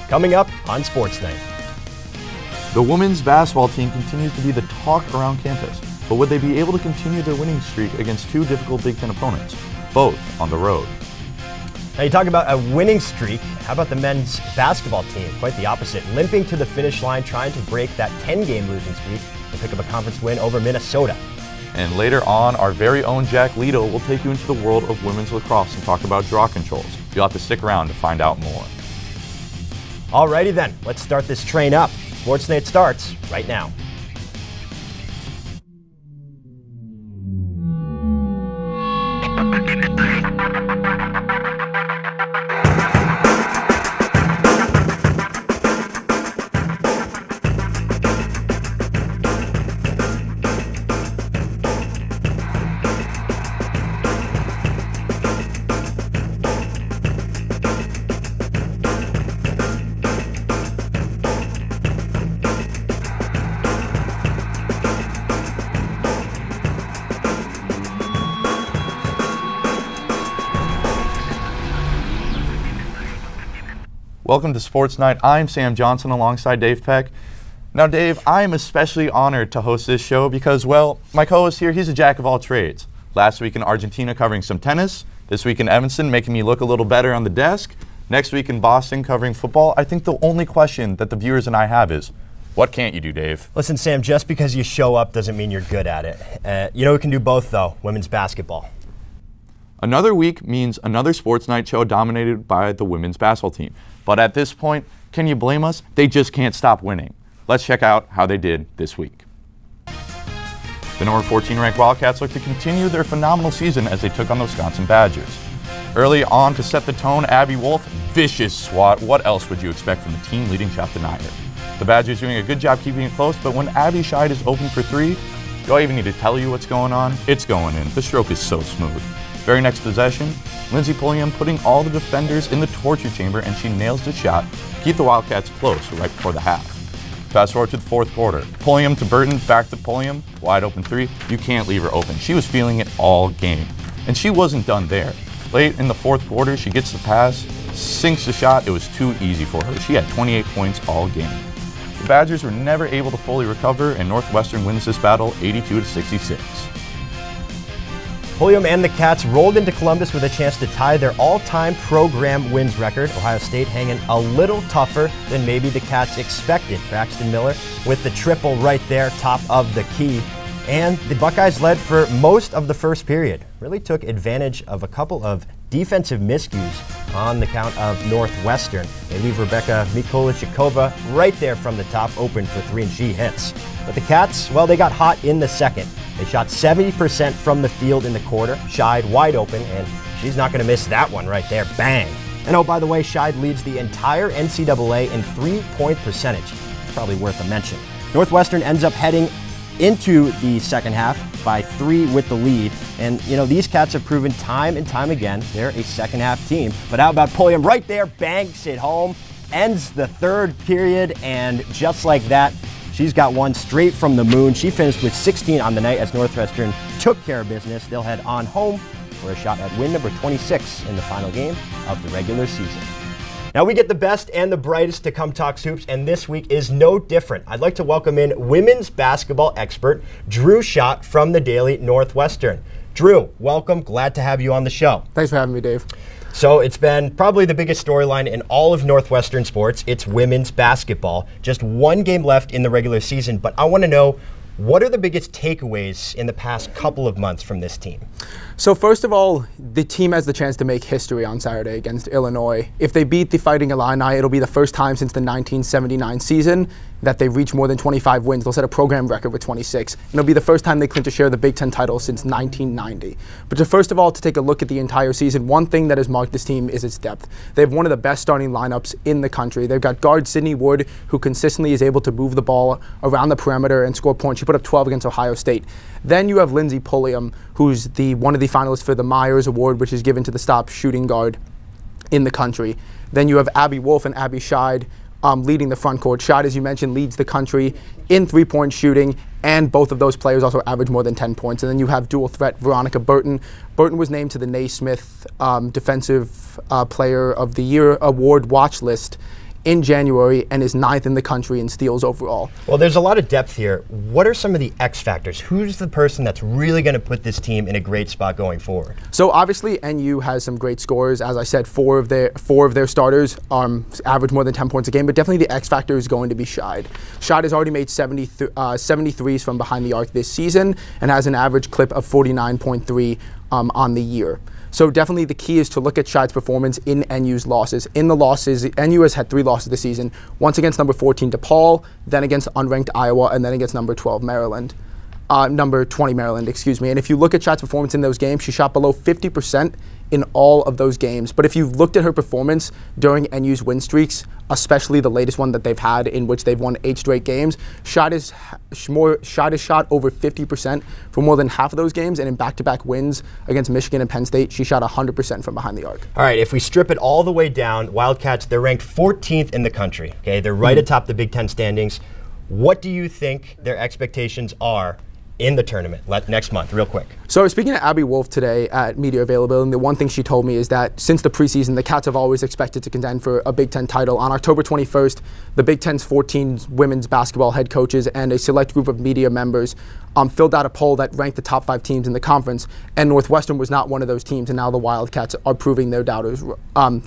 coming up on Sports Night. The women's basketball team continues to be the talk around campus, but would they be able to continue their winning streak against two difficult Big Ten opponents, both on the road? Now you talk about a winning streak. How about the men's basketball team? Quite the opposite, limping to the finish line, trying to break that 10-game losing streak and pick up a conference win over Minnesota. And later on, our very own Jack Lido will take you into the world of women's lacrosse and talk about draw controls. You'll have to stick around to find out more. Alrighty then, let's start this train up. Sports Night starts right now. Welcome to Sports Night. I'm Sam Johnson alongside Dave Peck. Now, Dave, I am especially honored to host this show because, well, my co-host here, he's a jack of all trades. Last week in Argentina covering some tennis, this week in Evanston making me look a little better on the desk, next week in Boston covering football. I think the only question that the viewers and I have is, what can't you do, Dave? Listen, Sam, just because you show up doesn't mean you're good at it. You know who can do both, though? Women's basketball. Another week means another Sports Night show dominated by the women's basketball team. But at this point, can you blame us? They just can't stop winning. Let's check out how they did this week. The number 14 ranked Wildcats look to continue their phenomenal season as they took on the Wisconsin Badgers. Early on to set the tone, Abby Wolf, vicious swat. What else would you expect from the team leading shot denier? The Badgers doing a good job keeping it close, but when Abby Scheid is open for three, do I even need to tell you what's going on? It's going in. The stroke is so smooth. Very next possession, Lindsey Pulliam putting all the defenders in the torture chamber, and she nails the shot to keep the Wildcats close right before the half. Fast forward to the fourth quarter. Pulliam to Burton, back to Pulliam, wide open three. You can't leave her open. She was feeling it all game. And she wasn't done there. Late in the fourth quarter, she gets the pass, sinks the shot. It was too easy for her. She had 28 points all game. The Badgers were never able to fully recover, and Northwestern wins this battle 82-66. Pulliam and the Cats rolled into Columbus with a chance to tie their all-time program wins record. Ohio State hanging a little tougher than maybe the Cats expected. Braxton Miller with the triple right there, top of the key. And the Buckeyes led for most of the first period. Really took advantage of a couple of defensive miscues on the count of Northwestern. They leave Rebecca Mikulicikova right there from the top, open for three, and she hits. But the Cats, well, they got hot in the second. They shot 70% from the field in the quarter. Scheid wide open, and she's not going to miss that one right there. Bang! And oh, by the way, Scheid leads the entire NCAA in three-point percentage. It's probably worth a mention. Northwestern ends up heading into the second half by 3 with the lead. And, you know, these Cats have proven time and time again they're a second-half team. But how about Pulliam right there, banks it home, ends the third period, and just like that, she's got one straight from the moon. She finished with 16 on the night as Northwestern took care of business. They'll head on home for a shot at win number 26 in the final game of the regular season. Now we get the best and the brightest to come talk hoops, and this week is no different. I'd like to welcome in women's basketball expert Drew Schott from the Daily Northwestern. Drew, welcome. Glad to have you on the show. Thanks for having me, Dave. So it's been probably the biggest storyline in all of Northwestern sports. It's women's basketball. Just one game left in the regular season, but I want to know, what are the biggest takeaways in the past couple of months from this team? So first of all, the team has the chance to make history on Saturday against Illinois. If they beat the Fighting Illini, it'll be the first time since the 1979 season that they've reached more than 25 wins. They'll set a program record with 26. And it'll be the first time they clinch a share of the Big Ten title since 1990. But first of all, to take a look at the entire season, one thing that has marked this team is its depth. They have one of the best starting lineups in the country. They've got guard Sydney Wood, who consistently is able to move the ball around the perimeter and score points. She put up 12 against Ohio State. Then you have Lindsey Pulliam, who's one of the finalists for the Myers Award, which is given to the top shooting guard in the country. Then you have Abby Wolf and Abby Scheid leading the front court. Scheid, as you mentioned, leads the country in three-point shooting, and both of those players also average more than 10 points. And then you have dual threat Veronica Burton. Burton was named to the Naismith Defensive Player of the Year award watch list in January and is 9th in the country in steals overall. Well, there's a lot of depth here. What are some of the X factors? Who's the person that's really going to put this team in a great spot going forward? So obviously NU has some great scorers. As I said, four of their starters average more than 10 points a game, but definitely the X factor is going to be Scheid. Scheid has already made 73s from behind the arc this season and has an average clip of 49.3 on the year. So definitely the key is to look at Scheid's performance in NU's losses. In the losses, NU has had 3 losses this season, once against number 14 DePaul, then against unranked Iowa, and then against number 20 Maryland, excuse me. And if you look at Scheid's performance in those games, she shot below 50% in all of those games. But if you've looked at her performance during NU's win streaks, especially the latest one that they've had in which they've won 8 straight games, Scheid has shot over 50% for more than half of those games, and in back-to-back wins against Michigan and Penn State, she shot 100% from behind the arc. All right, if we strip it all the way down, Wildcats, they're ranked 14th in the country. Okay, they're right atop the Big Ten standings. What do you think their expectations are in the tournament next month, real quick? So I was speaking to Abby Wolf today at Media Availability, and the one thing she told me is that since the preseason, the Cats have always expected to contend for a Big Ten title. On October 21st, the Big Ten's 14 women's basketball head coaches and a select group of media members filled out a poll that ranked the top 5 teams in the conference, and Northwestern was not one of those teams, and now the Wildcats are proving their doubters. Wrong.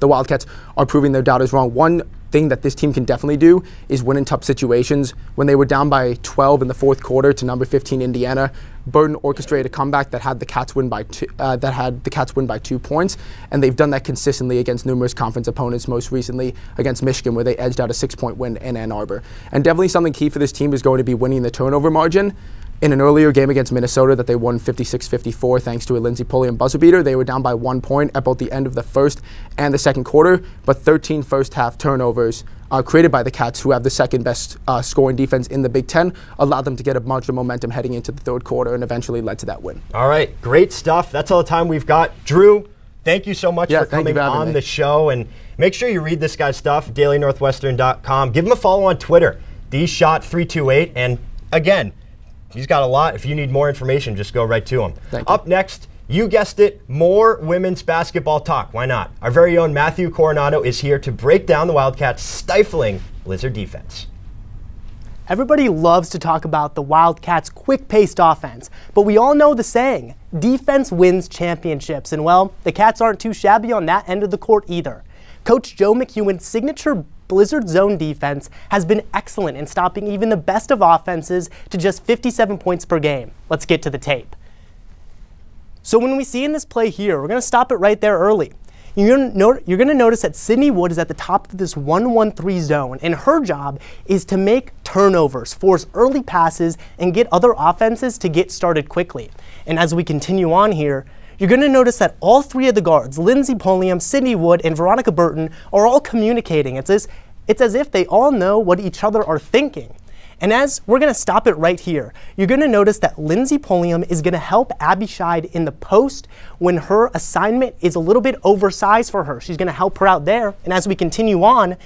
One thing that this team can definitely do is win in tough situations. When they were down by 12 in the 4th quarter to number 15 Indiana, Burton orchestrated a comeback that had the Cats win by 2 points, and they've done that consistently against numerous conference opponents, most recently against Michigan, where they edged out a 6-point win in Ann Arbor. And definitely something key for this team is going to be winning the turnover margin. In an earlier game against Minnesota that they won 56-54 thanks to a Lindsey Pulliam buzzer beater, they were down by 1 point at both the end of the first and the second quarter, but 13 first-half turnovers created by the Cats, who have the second best scoring defense in the Big Ten, allowed them to get a bunch of momentum heading into the 3rd quarter and eventually led to that win. All right, great stuff. That's all the time we've got. Drew, thank you so much for coming on the show, and make sure you read this guy's stuff, dailynorthwestern.com. Give him a follow on Twitter, dshot328, and again, he's got a lot. If you need more information, just go right to him. Up next, you guessed it, more women's basketball talk. Why not? Our very own Matthew Coronado is here to break down the Wildcats' stifling Blizzard defense. Everybody loves to talk about the Wildcats' quick-paced offense, but we all know the saying, defense wins championships, and well, the Cats aren't too shabby on that end of the court either. Coach Joe McEwen's signature Blizzard zone defense has been excellent in stopping even the best of offenses to just 57 points per game. Let's get to the tape. So when we see in this play here, we're going to stop it right there early. You're going to notice that Sydney Wood is at the top of this 1-1-3 zone, and her job is to make turnovers, force early passes, and get other offenses to get started quickly. And as we continue on here, you're going to notice that all 3 of the guards, Lindsey Pulliam, Sydney Wood, and Veronica Burton, are all communicating. It's as if they all know what each other are thinking. And as we're going to stop it right here, you're going to notice that Lindsey Pulliam is going to help Abby Scheid in the post when her assignment is a little bit oversized for her. She's going to help her out there. And as we continue on,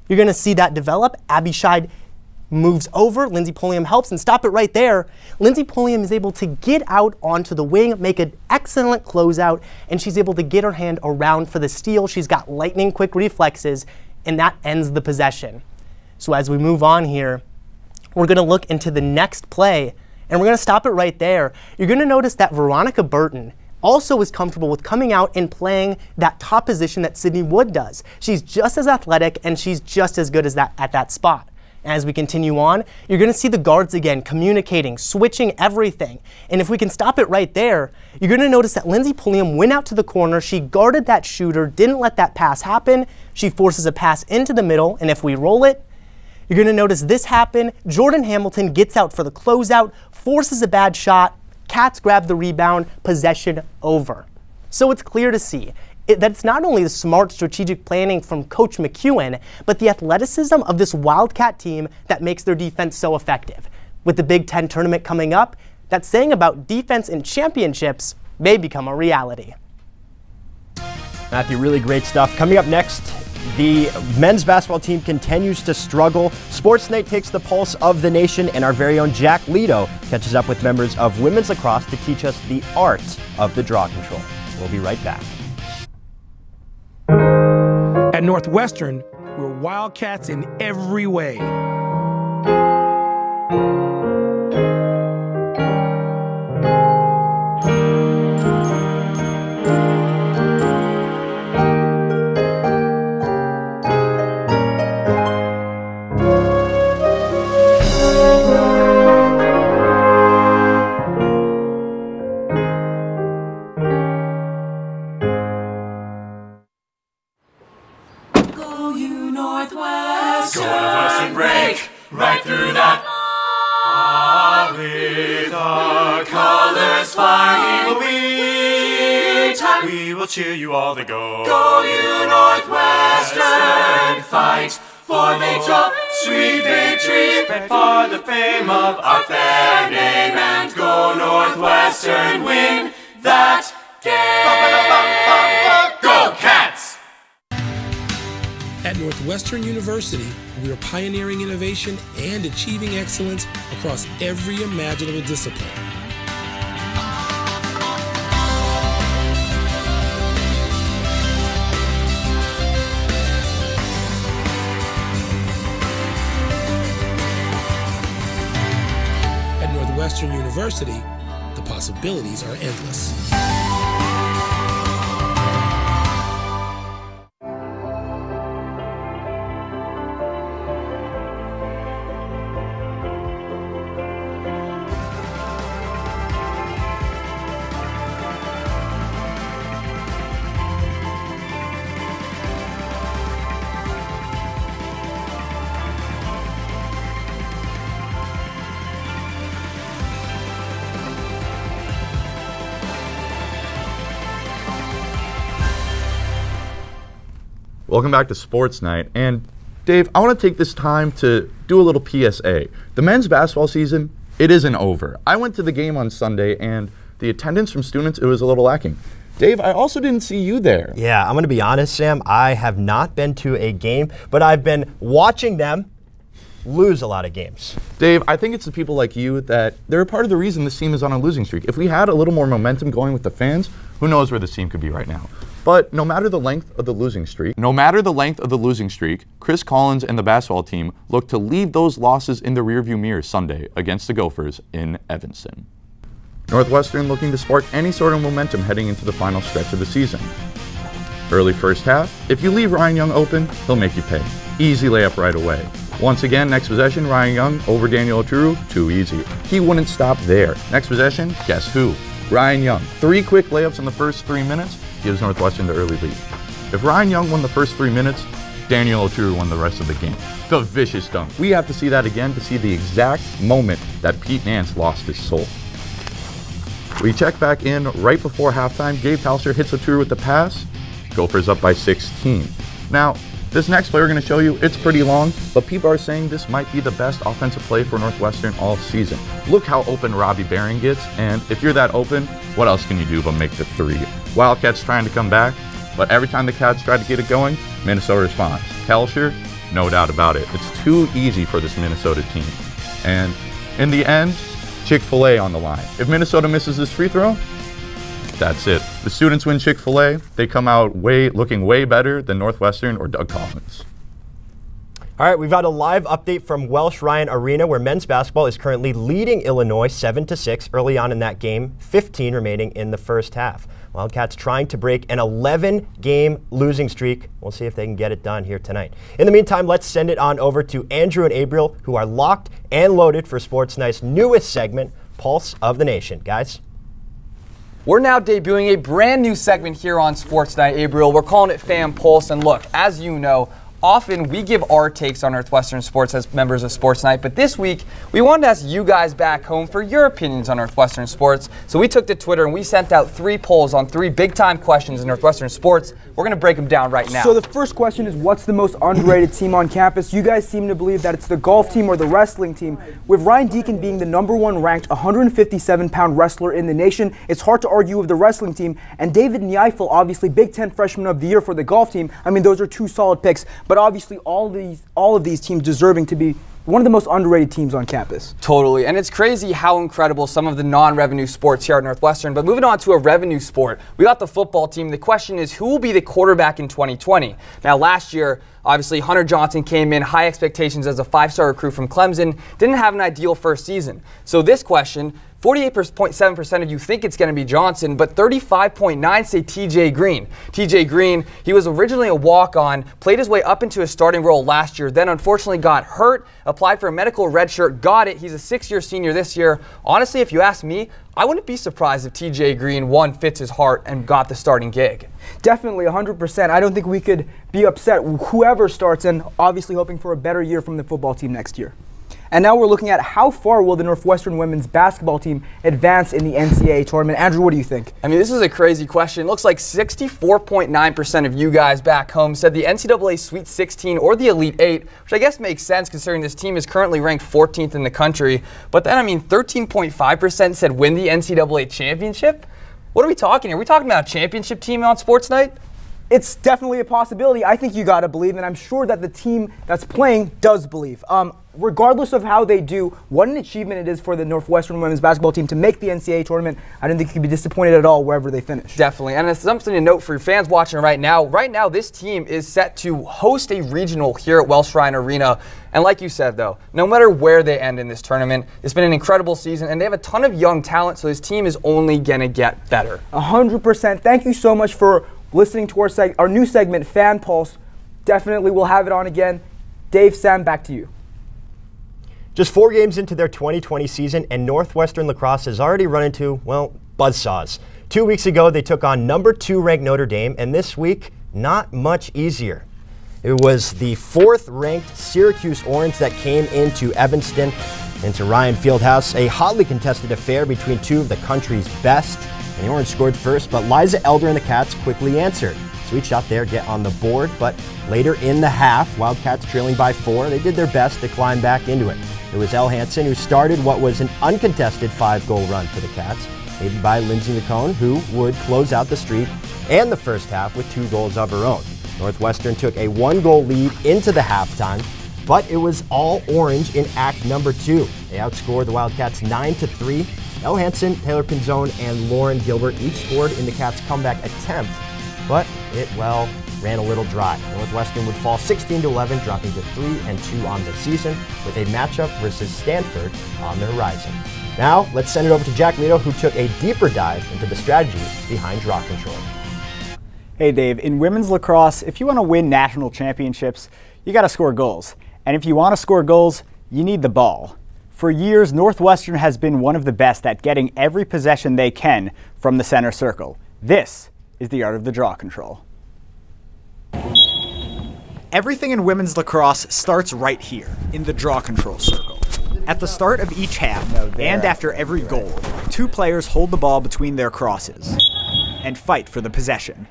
you're going to see that develop. Abby Scheid moves over, Lindsey Pulliam helps, and stop it right there. Lindsey Pulliam is able to get out onto the wing, make an excellent closeout, and she's able to get her hand around for the steal. She's got lightning quick reflexes, and that ends the possession. So as we move on here, we're going to look into the next play, and we're going to stop it right there. You're going to notice that Veronica Burton also is comfortable with coming out and playing that top position that Sydney Wood does. She's just as athletic, and she's just as good as that at that spot. As we continue on, you're going to see the guards again communicating, switching everything. And if we can stop it right there, you're going to notice that Lindsey Pulliam went out to the corner. She guarded that shooter, didn't let that pass happen. She forces a pass into the middle, and if we roll it, you're going to notice this happen. Jordan Hamilton gets out for the closeout, forces a bad shot. Cats grab the rebound, possession over. So it's clear to see that it's not only the smart strategic planning from Coach McEwen, but the athleticism of this Wildcat team that makes their defense so effective. With the Big Ten tournament coming up, that saying about defense in championships may become a reality. Matthew, really great stuff. Coming up next, the men's basketball team continues to struggle. SportsNight takes the pulse of the nation, and our very own Jack Leto catches up with members of women's lacrosse to teach us the art of the draw control. We'll be right back. At Northwestern, We're Wildcats in every way. Northwestern break right through that. With our colors flying, we will cheer you all to go. Go you Northwestern, fight for victory, sweet victory, for the fame of our fair name, and go Northwestern, win that game. Go Cats! At Northwestern University, we are pioneering innovation and achieving excellence across every imaginable discipline. At Northwestern University, the possibilities are endless. Welcome back to Sports Night. And Dave, I want to take this time to do a little PSA. The men's basketball season, it isn't over. I went to the game on Sunday, and the attendance from students, it was a little lacking. Dave, I also didn't see you there. Yeah, I'm going to be honest, Sam. I have not been to a game, but I've been watching them lose a lot of games. Dave, I think it's the people like you that they're a part of the reason this team is on a losing streak. If we had a little more momentum going with the fans, who knows where this team could be right now. But no matter the length of the losing streak, Chris Collins and the basketball team look to leave those losses in the rearview mirror Sunday against the Gophers in Evanston. Northwestern looking to spark any sort of momentum heading into the final stretch of the season. Early first half, if you leave Ryan Young open, he'll make you pay. Easy layup right away. Once again, next possession, Ryan Young over Daniel Oturu, too easy. He wouldn't stop there. Next possession, guess who? Ryan Young. 3 quick layups in the first 3 minutes, gives Northwestern the early lead. If Ryan Young won the first 3 minutes, Daniel Oturu won the rest of the game. The vicious dunk. We have to see that again to see the exact moment that Pete Nance lost his soul. We check back in right before halftime. Gabe Talsher hits Oturu with the pass. Gophers up by 16. Now, this next play we're going to show you, it's pretty long, but people are saying this might be the best offensive play for Northwestern all season. Look how open Robbie Baring gets, and if you're that open, what else can you do but make the three? Wildcats trying to come back, but every time the Cats try to get it going, Minnesota responds. Talsher, no doubt about it. It's too easy for this Minnesota team. And in the end, Chick-fil-A on the line. If Minnesota misses this free throw, that's it. The students win Chick-fil-A. They come out looking way better than Northwestern or Doug Collins. All right, we've got a live update from Welsh Ryan Arena, where men's basketball is currently leading Illinois 7-6 early on in that game, 15 remaining in the first half. Wildcats trying to break an 11-game losing streak. We'll see if they can get it done here tonight. In the meantime, let's send it on over to Andrew and Abriel, who are locked and loaded for Sports Night's newest segment, Pulse of the Nation. Guys? We're now debuting a brand new segment here on Sports Night, Abriel. We're calling it Fan Pulse. And look, as you know, often we give our takes on Northwestern sports as members of Sports Night, but this week we wanted to ask you guys back home for your opinions on Northwestern sports. So we took to Twitter and we sent out 3 polls on 3 big-time questions in Northwestern sports. We're going to break them down right now. So the first question is, what's the most underrated team on campus? You guys seem to believe that it's the golf team or the wrestling team. With Ryan Deacon being the #1 ranked 157-pound wrestler in the nation, it's hard to argue with the wrestling team. And David Neifel, obviously Big Ten Freshman of the Year for the golf team. I mean, those are 2 solid picks. But obviously, all of these teams deserving to be one of the most underrated teams on campus. Totally, and it's crazy how incredible some of the non-revenue sports here at Northwestern. But moving on to a revenue sport, we got the football team. The question is, who will be the quarterback in 2020? Now, last year, obviously, Hunter Johnson came in, high expectations as a 5-star recruit from Clemson, didn't have an ideal first season. So this question, 48.7% of you think it's going to be Johnson, but 35.9% say TJ Green. TJ Green, he was originally a walk-on, played his way up into a starting role last year, then unfortunately got hurt, applied for a medical redshirt, got it. He's a 6-year senior this year. Honestly, if you ask me, I wouldn't be surprised if TJ Green fits his heart and got the starting gig. Definitely, 100%. I don't think we could be upset whoever starts, and obviously hoping for a better year from the football team next year. And now we're looking at how far will the Northwestern women's basketball team advance in the NCAA tournament. Andrew, what do you think? I mean, this is a crazy question. It looks like 64.9% of you guys back home said the NCAA Sweet 16 or the Elite 8, which I guess makes sense considering this team is currently ranked 14th in the country. But then, I mean, 13.5% said win the NCAA championship? What are we talking here? Are we talking about a championship team on Sports Night? It's definitely a possibility. I think you got to believe, and I'm sure that the team that's playing does believe. Regardless of how they do, what an achievement it is for the Northwestern women's basketball team to make the NCAA tournament. I don't think you could be disappointed at all wherever they finish. Definitely, and it's something to note for your fans watching right now. Right now, this team is set to host a regional here at Welsh Shrine Arena. And like you said, though, no matter where they end in this tournament, it's been an incredible season, and they have a ton of young talent, so this team is only going to get better. 100%. Thank you so much for listening to our new segment, Fan Pulse. Definitely we'll have it on again. Dave, Sam, back to you. Just 4 games into their 2020 season, and Northwestern lacrosse has already run into, well, buzzsaws. 2 weeks ago, they took on number 2 ranked Notre Dame, and this week, not much easier. It was the 4th ranked Syracuse Orange that came into Evanston, into Ryan Fieldhouse, a hotly contested affair between 2 of the country's best. And the Orange scored first, but Liza Elder and the Cats quickly answered. Sweet shot there, get on the board, but later in the half, Wildcats trailing by 4, they did their best to climb back into it. It was Elle Hansen who started what was an uncontested 5-goal run for the Cats, aided by Lindsay McCone, who would close out the streak and the first half with 2 goals of her own. Northwestern took a 1-goal lead into the halftime, but it was all Orange in act number 2. They outscored the Wildcats 9-3. Elle Hansen, Taylor Pinzone, and Lauren Gilbert each scored in the Cats' comeback attempt, but it, well, ran a little dry. Northwestern would fall 16-11, dropping to 3-2 on the season, with a matchup versus Stanford on the horizon. Now, let's send it over to Jack Lito, who took a deeper dive into the strategy behind draw control. Hey Dave, in women's lacrosse, if you want to win national championships, you got to score goals. And if you want to score goals, you need the ball. For years, Northwestern has been one of the best at getting every possession they can from the center circle. This is the art of the draw control. Everything in women's lacrosse starts right here, in the draw control circle. At the start of each half, and after every goal, 2 players hold the ball between their crosses and fight for the possession.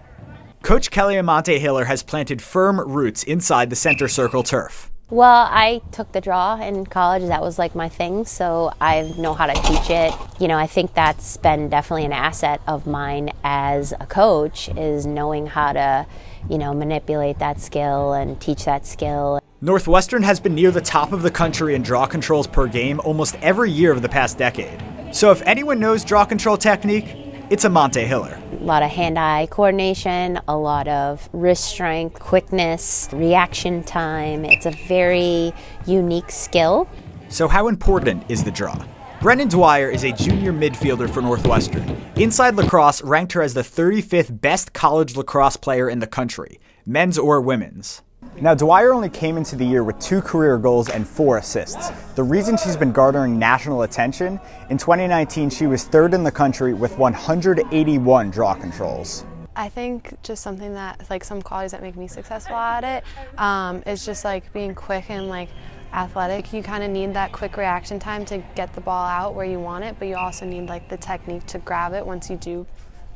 Coach Kelly Amante Hiller has planted firm roots inside the center circle turf. Well, I took the draw in college. That was like my thing, so I know how to teach it. You know, I think that's been definitely an asset of mine as a coach, is knowing how to, you know, manipulate that skill and teach that skill. Northwestern has been near the top of the country in draw controls per game almost every year of the past decade. So if anyone knows draw control technique, it's Amante Hiller. A lot of hand-eye coordination, a lot of wrist strength, quickness, reaction time. It's a very unique skill. So how important is the draw? Brennan Dwyer is a junior midfielder for Northwestern. Inside Lacrosse ranked her as the 35th best college lacrosse player in the country, men's or women's. Now, Dwyer only came into the year with 2 career goals and 4 assists. The reason she's been garnering national attention, in 2019 she was 3rd in the country with 181 draw controls. I think just something that, like, some qualities that make me successful at it is just like being quick and like athletic. You kind of need that quick reaction time to get the ball out where you want it, but you also need like the technique to grab it once you do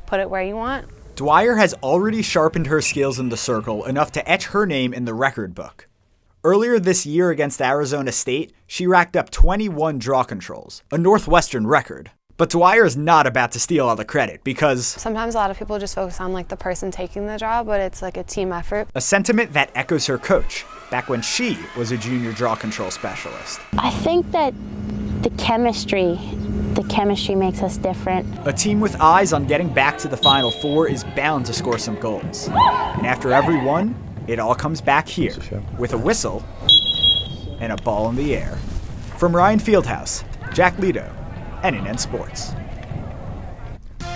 put it where you want. Dwyer has already sharpened her skills in the circle enough to etch her name in the record book. Earlier this year against Arizona State, she racked up 21 draw controls, a Northwestern record. But Dwyer is not about to steal all the credit because sometimes a lot of people just focus on like the person taking the draw, but it's like a team effort. A sentiment that echoes her coach back when she was a junior draw control specialist. I think that the chemistry makes us different. A team with eyes on getting back to the Final Four is bound to score some goals. And after every one, it all comes back here with a whistle and a ball in the air. From Ryan Fieldhouse, Jack Leto, NNN Sports.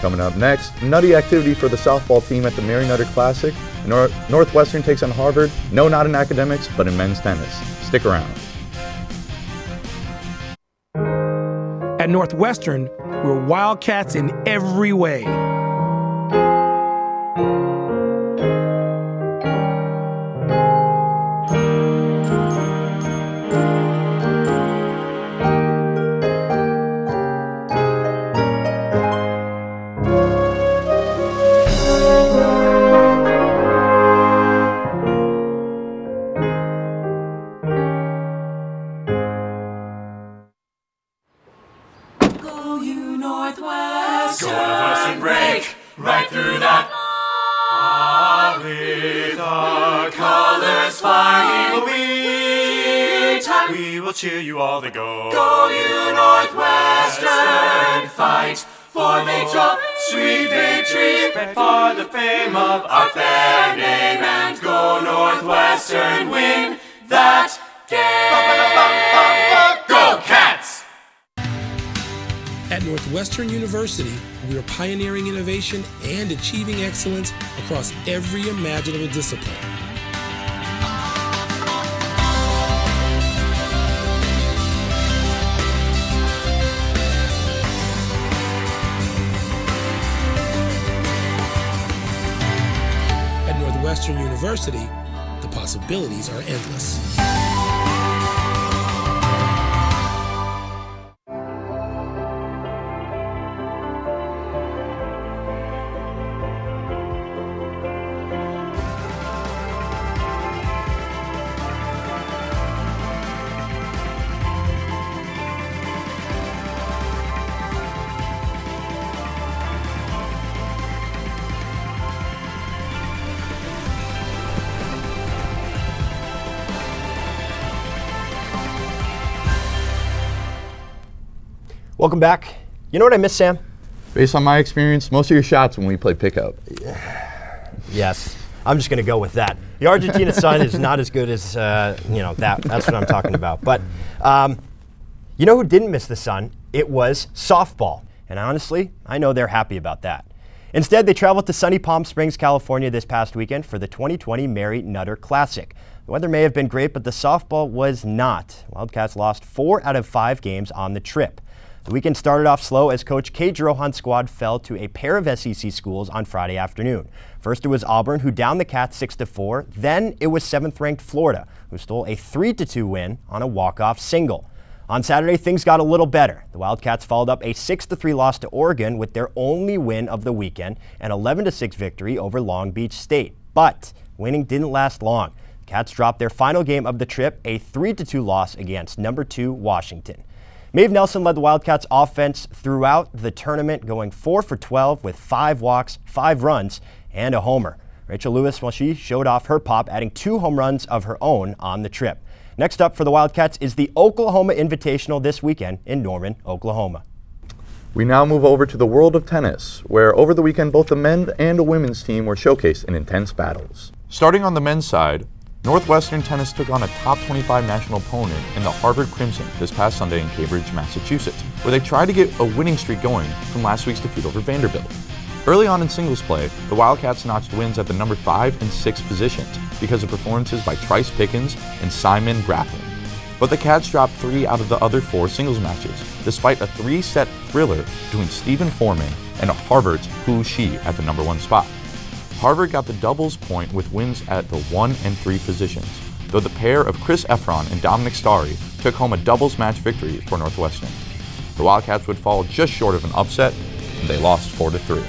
Coming up next, nutty activity for the softball team at the Mary Nutter Classic. Northwestern takes on Harvard. No, not in academics, but in men's tennis. Stick around. At Northwestern, we're Wildcats in every way. Northwestern break right through that. With our colors flying, we will cheer you all to go. Go you Northwestern, fight for victory, sweet victory, spread for the fame of our fair name, and go Northwestern, win that game. Go Cats! At Northwestern University, we are pioneering innovation and achieving excellence across every imaginable discipline. At Northwestern University, the possibilities are endless. Welcome back. You know what I miss, Sam? Based on my experience, most of your shots when we play pickup. Yes, I'm just going to go with that. The Argentina sun is not as good as, that's what I'm talking about. But you know who didn't miss the sun? It was softball. And honestly, I know they're happy about that. Instead, they traveled to sunny Palm Springs, California this past weekend for the 2020 Mary Nutter Classic. The weather may have been great, but the softball was not. Wildcats lost 4 out of 5 games on the trip. The weekend started off slow as Coach Kay Drohan's squad fell to a pair of SEC schools on Friday afternoon. First it was Auburn, who downed the Cats 6-4. Then it was 7th-ranked Florida, who stole a 3-2 win on a walk-off single. On Saturday, things got a little better. The Wildcats followed up a 6-3 loss to Oregon with their only win of the weekend, an 11-6 victory over Long Beach State. But winning didn't last long. The Cats dropped their final game of the trip, a 3-2 loss against number 2 Washington. Maeve Nelson led the Wildcats offense throughout the tournament, going 4 for 12 with 5 walks, 5 runs, and a homer. Rachel Lewis, well, she showed off her pop, adding 2 home runs of her own on the trip. Next up for the Wildcats is the Oklahoma Invitational this weekend in Norman, Oklahoma. We now move over to the world of tennis, where over the weekend both the men and the women's team were showcased in intense battles. Starting on the men's side, Northwestern Tennis took on a top 25 national opponent in the Harvard Crimson this past Sunday in Cambridge, Massachusetts, where they tried to get a winning streak going from last week's defeat over Vanderbilt. Early on in singles play, the Wildcats notched wins at the number 5 and 6 positions because of performances by Trice Pickens and Simon Grafflin. But the Cats dropped 3 out of the other 4 singles matches, despite a 3-set thriller between Stephen Foreman and Harvard's Hu Shi at the number 1 spot. Harvard got the doubles point with wins at the 1 and 3 positions, though the pair of Chris Efron and Dominic Starry took home a doubles match victory for Northwestern. The Wildcats would fall just short of an upset, and they lost 4-3.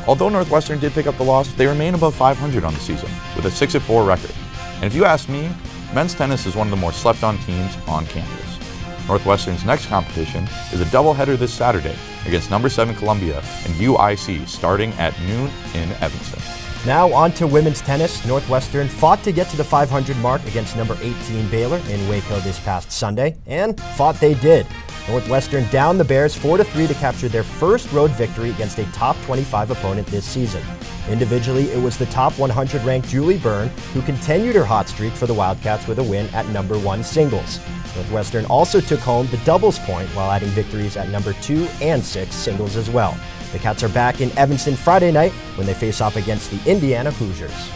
Although Northwestern did pick up the loss, they remain above 500 on the season, with a 6-4 record. And if you ask me, men's tennis is one of the more slept-on teams on campus. Northwestern's next competition is a doubleheader this Saturday against number 7 Columbia and UIC starting at noon in Evanston. Now on to women's tennis. Northwestern fought to get to the 500 mark against number 18 Baylor in Waco this past Sunday, and fought they did. Northwestern downed the Bears 4-3 to capture their first road victory against a top 25 opponent this season. Individually, it was the top 100 ranked Julie Byrne who continued her hot streak for the Wildcats with a win at number 1 singles. Northwestern also took home the doubles point while adding victories at number 2 and 6 singles as well. The Cats are back in Evanston Friday night when they face off against the Indiana Hoosiers.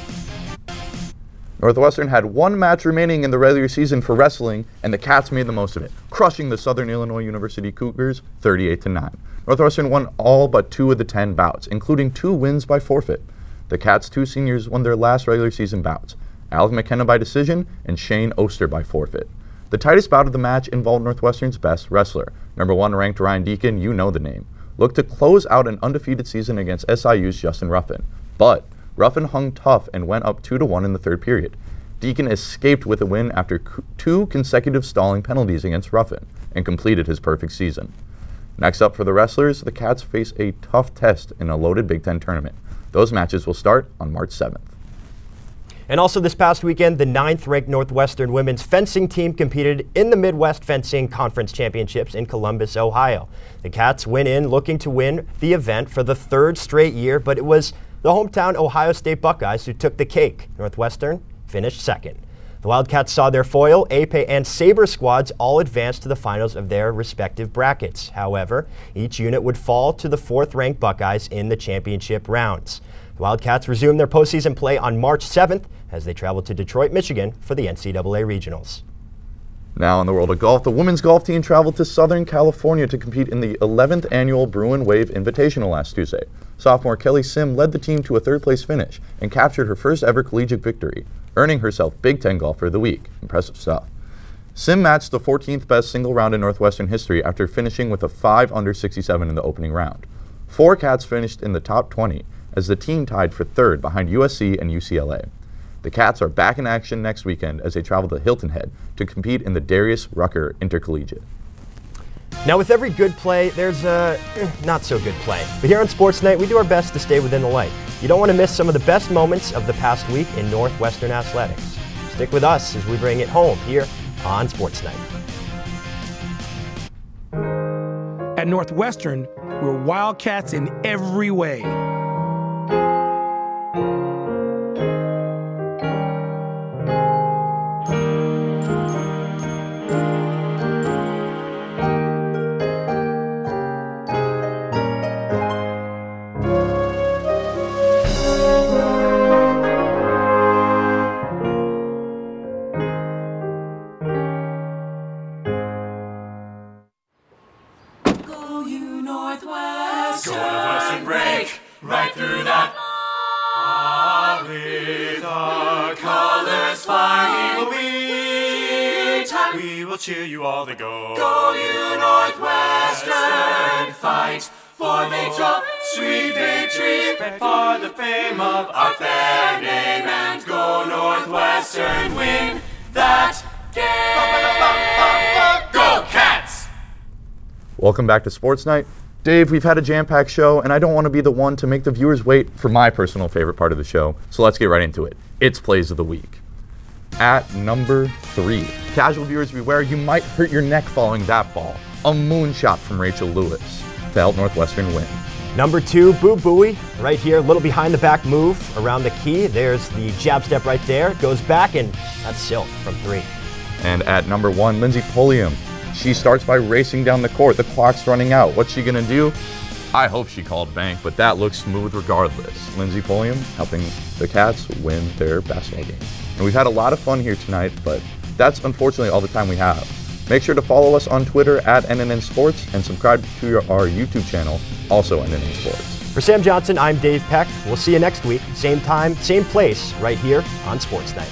Northwestern had one match remaining in the regular season for wrestling, and the Cats made the most of it, crushing the Southern Illinois University Cougars 38-9. Northwestern won all but 2 of the 10 bouts, including 2 wins by forfeit. The Cats' 2 seniors won their last regular season bouts, Alec McKenna by decision and Shane Oster by forfeit. The tightest bout of the match involved Northwestern's best wrestler, number 1 ranked Ryan Deacon, you know the name, looked to close out an undefeated season against SIU's Justin Ruffin. But Ruffin hung tough and went up 2-1 in the third period. Deacon escaped with a win after 2 consecutive stalling penalties against Ruffin and completed his perfect season. Next up for the wrestlers, the Cats face a tough test in a loaded Big Ten tournament. Those matches will start on March 7th. And also this past weekend, the 9th-ranked Northwestern women's fencing team competed in the Midwest Fencing Conference Championships in Columbus, Ohio. The Cats went in looking to win the event for the 3rd straight year, but it was the hometown Ohio State Buckeyes who took the cake. Northwestern finished 2nd. The Wildcats saw their foil, APE, and Sabre squads all advance to the finals of their respective brackets. However, each unit would fall to the 4th-ranked Buckeyes in the championship rounds. The Wildcats resume their postseason play on March 7th as they travel to Detroit, Michigan for the NCAA Regionals. Now in the world of golf, the women's golf team traveled to Southern California to compete in the 11th annual Bruin Wave Invitational last Tuesday. Sophomore Kelly Sim led the team to a 3rd-place finish and captured her first ever collegiate victory, earning herself Big Ten Golfer of the Week. Impressive stuff. Sim matched the 14th best single round in Northwestern history after finishing with a 5 under 67 in the opening round. 4 Cats finished in the top 20 as the team tied for 3rd behind USC and UCLA. The Cats are back in action next weekend as they travel to Hilton Head to compete in the Darius Rucker Intercollegiate. Now with every good play, there's a not so good play. But here on Sports Night, we do our best to stay within the light. You don't want to miss some of the best moments of the past week in Northwestern athletics. Stick with us as we bring it home here on Sports Night. At Northwestern, we're Wildcats in every way. Northwestern break right through that. With our colors flying, we will cheer you all to go. Go you Northwestern, fight for victory, sweet victory, for the fame of our fair name, and go Northwestern, win that game. Go Cats! Welcome back to Sports Night. Dave, we've had a jam-packed show, and I don't want to be the one to make the viewers wait for my personal favorite part of the show, so let's get right into it. It's Plays of the Week. At number 3, casual viewers beware, you might hurt your neck following that ball. A moonshot from Rachel Lewis to help Northwestern win. Number 2, Boo Buoy, right here, little behind the back move around the key. There's the jab step right there, goes back, and that's silk from 3. And at number 1, Lindsay Pulliam. She starts by racing down the court. The clock's running out. What's she going to do? I hope she called bank, but that looks smooth regardless. Lindsay Pulliam helping the Cats win their basketball game. And we've had a lot of fun here tonight, but that's unfortunately all the time we have. Make sure to follow us on Twitter at NNN Sports and subscribe to our YouTube channel, also NNN Sports. For Sam Johnson, I'm Dave Peck. We'll see you next week, same time, same place, right here on Sports Night.